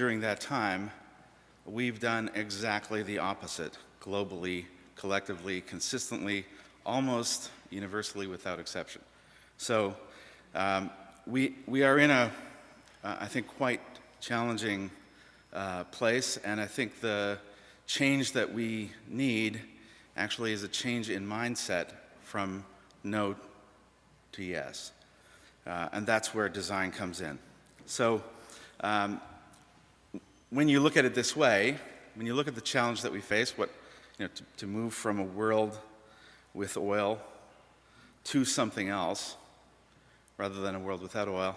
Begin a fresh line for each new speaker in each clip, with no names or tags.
during that time, we've done exactly the opposite, globally, collectively, consistently, almost universally without exception. So we are in a, I think, quite challenging place, and I think the change that we need actually is a change in mindset from no to yes. And that's where design comes in. So when you look at it this way, when you look at the challenge that we face, to move from a world with oil to something else, rather than a world without oil,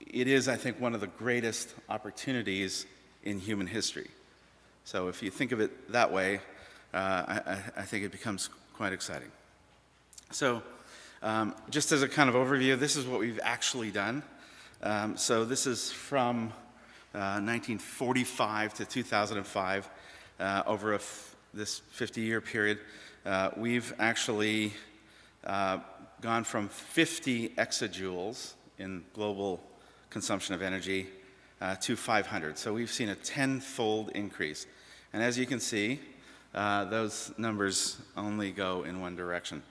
it is, I think, one of the greatest opportunities in human history. So if you think of it that way, I think it becomes quite exciting. So just as a kind of overview, this is what we've actually done. So this is from 1945 to 2005, over this 50-year period. We've actually gone from 50 exajoules in global consumption of energy to 500. So we've seen a 10-fold increase. And as you can see, those numbers only go in one direction,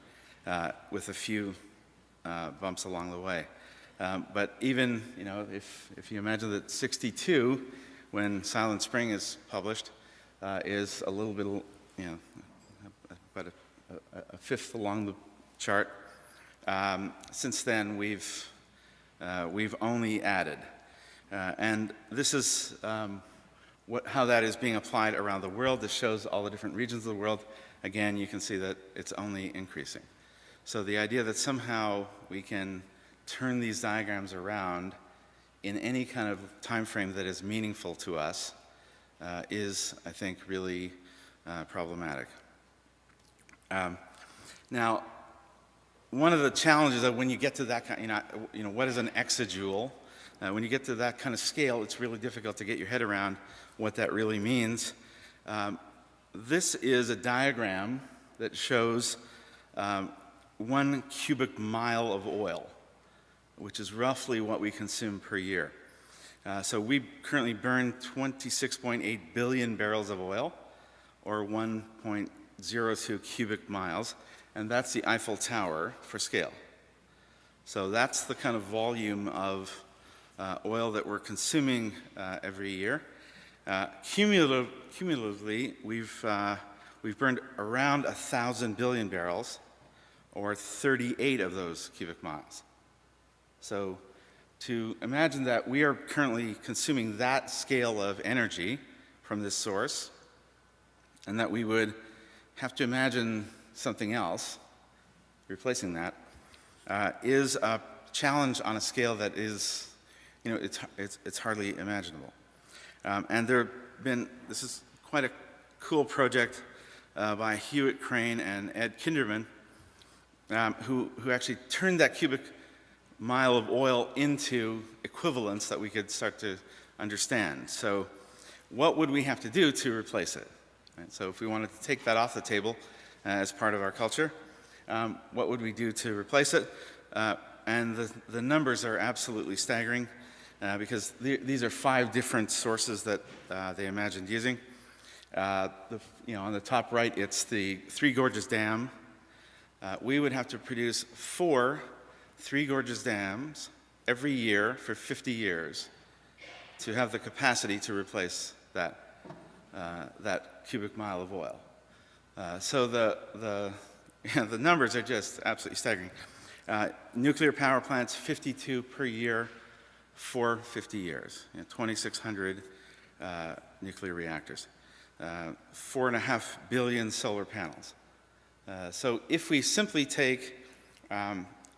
with a few bumps along the way. But even, if you imagine that 62, when Silent Spring is published, is a little bit, about a fifth along the chart. Since then, we've only added, and this is how that is being applied around the world. This shows all the different regions of the world. Again, you can see that it's only increasing. So the idea that somehow we can turn these diagrams around in any kind of time frame that is meaningful to us is, I think, really problematic. Now, one of the challenges that when you get to that kind, what is an exajoule? When you get to that kind of scale, it's really difficult to get your head around what that really means. This is a diagram that shows 1 cubic mile of oil, which is roughly what we consume per year. So we currently burn 26.8 billion barrels of oil, or 1.02 cubic miles, and that's the Eiffel Tower for scale. So that's the kind of volume of oil that we're consuming every year. Cumulatively, we've burned around 1,000 billion barrels, or 38 of those cubic miles. So to imagine that we are currently consuming that scale of energy from this source, and that we would have to imagine something else replacing that, is a challenge on a scale that is, it's hardly imaginable. And this is quite a cool project by Hewitt Crane and Ed Kinderman, who actually turned that cubic mile of oil into equivalents that we could start to understand. So what would we have to do to replace it? Right? So if we wanted to take that off the table as part of our culture, what would we do to replace it? And the numbers are absolutely staggering, because these are 5 different sources that they imagined using. On the top right, it's the Three Gorges Dam. We would have to produce 4 Three Gorges dams every year for 50 years to have the capacity to replace that cubic mile of oil. So the numbers are just absolutely staggering. Nuclear power plants, 52 per year for 50 years. 2,600 nuclear reactors. 4.5 billion solar panels. So if we simply take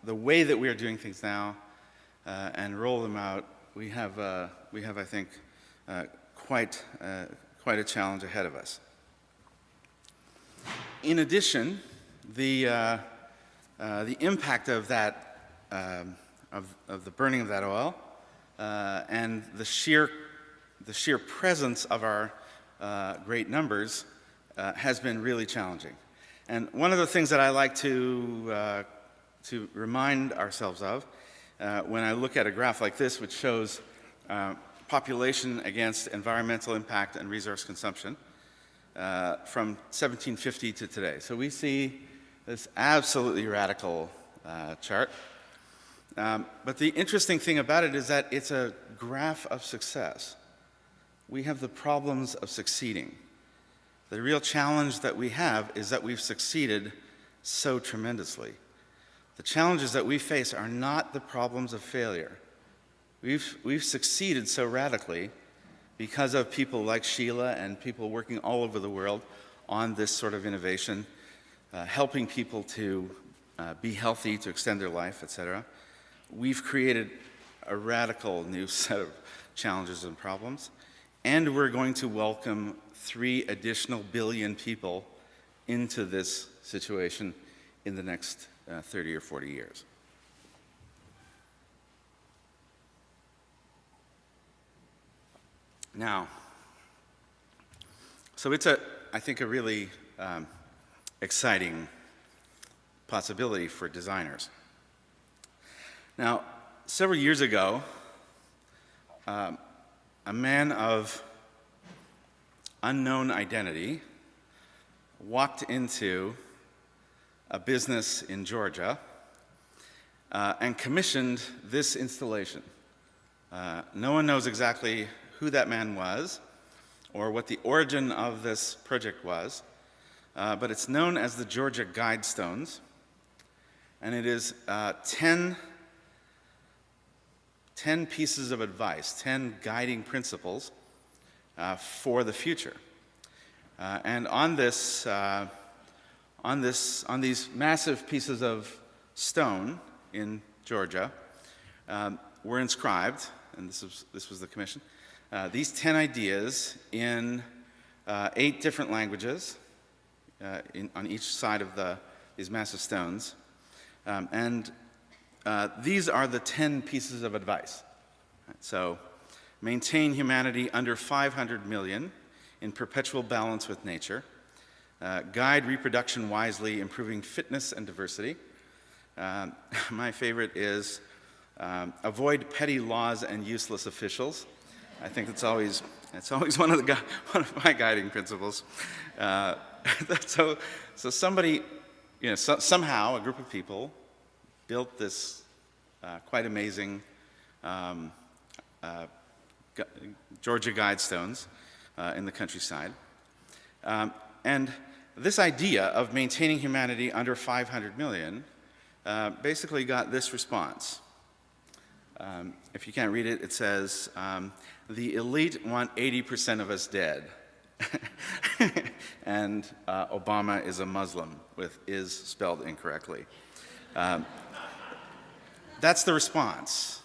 the way that we are doing things now and roll them out, we have I think, quite a challenge ahead of us. In addition, the impact of that, of the burning of that oil, and the sheer presence of our great numbers has been really challenging. And one of the things that I like to remind ourselves of when I look at a graph like this, which shows population against environmental impact and resource consumption from 1750 to today. So we see this absolutely radical chart. But the interesting thing about it is that it's a graph of success. We have the problems of succeeding. The real challenge that we have is that we've succeeded so tremendously. The challenges that we face are not the problems of failure. We've succeeded so radically because of people like Sheila and people working all over the world on this sort of innovation, helping people to be healthy, to extend their life, etc. We've created a radical new set of challenges and problems, and we're going to welcome 3 additional billion people into this situation in the next 30 or 40 years. Now, so it's I think a really exciting possibility for designers. Now, several years ago, a man of unknown identity walked into a business in Georgia and commissioned this installation. No one knows exactly who that man was or what the origin of this project was, but it's known as the Georgia Guidestones, and it is 10 pieces of advice, 10 guiding principles for the future. And on these massive pieces of stone in Georgia were inscribed, and this was the commission, these 10 ideas in 8 different languages on each side of these massive stones. These are the 10 pieces of advice. So, maintain humanity under 500 million in perpetual balance with nature. Guide reproduction wisely, improving fitness and diversity. My favorite is avoid petty laws and useless officials. I think it's always one of my guiding principles. So somebody, somehow a group of people built this quite amazing Georgia Guidestones in the countryside. And this idea of maintaining humanity under 500 million basically got this response. If you can't read it, it says, the elite want 80% of us dead. And Obama is a Muslim, with is spelled incorrectly. That's the response.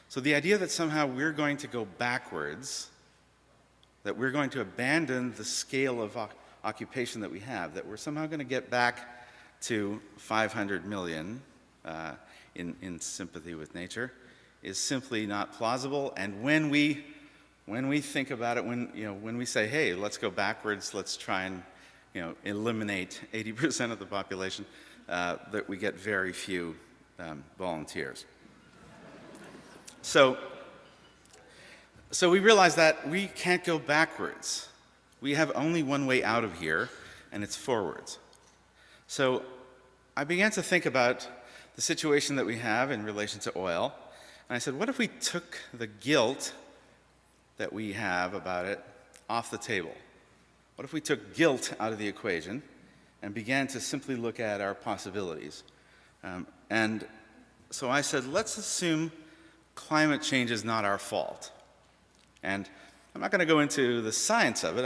So the idea that somehow we're going to go backwards, that we're going to abandon the scale of occupation that we have, that we're somehow going to get back to 500 million in sympathy with nature, is simply not plausible. And when we think about it, when we say, hey, let's go backwards, let's try and eliminate 80% of the population, that we get very few volunteers. So we realize that we can't go backwards. We have only one way out of here, and it's forwards. So I began to think about the situation that we have in relation to oil, and I said, what if we took the guilt that we have about it off the table? What if we took guilt out of the equation and began to simply look at our possibilities? And so I said, let's assume climate change is not our fault. And I'm not going to go into the science of it.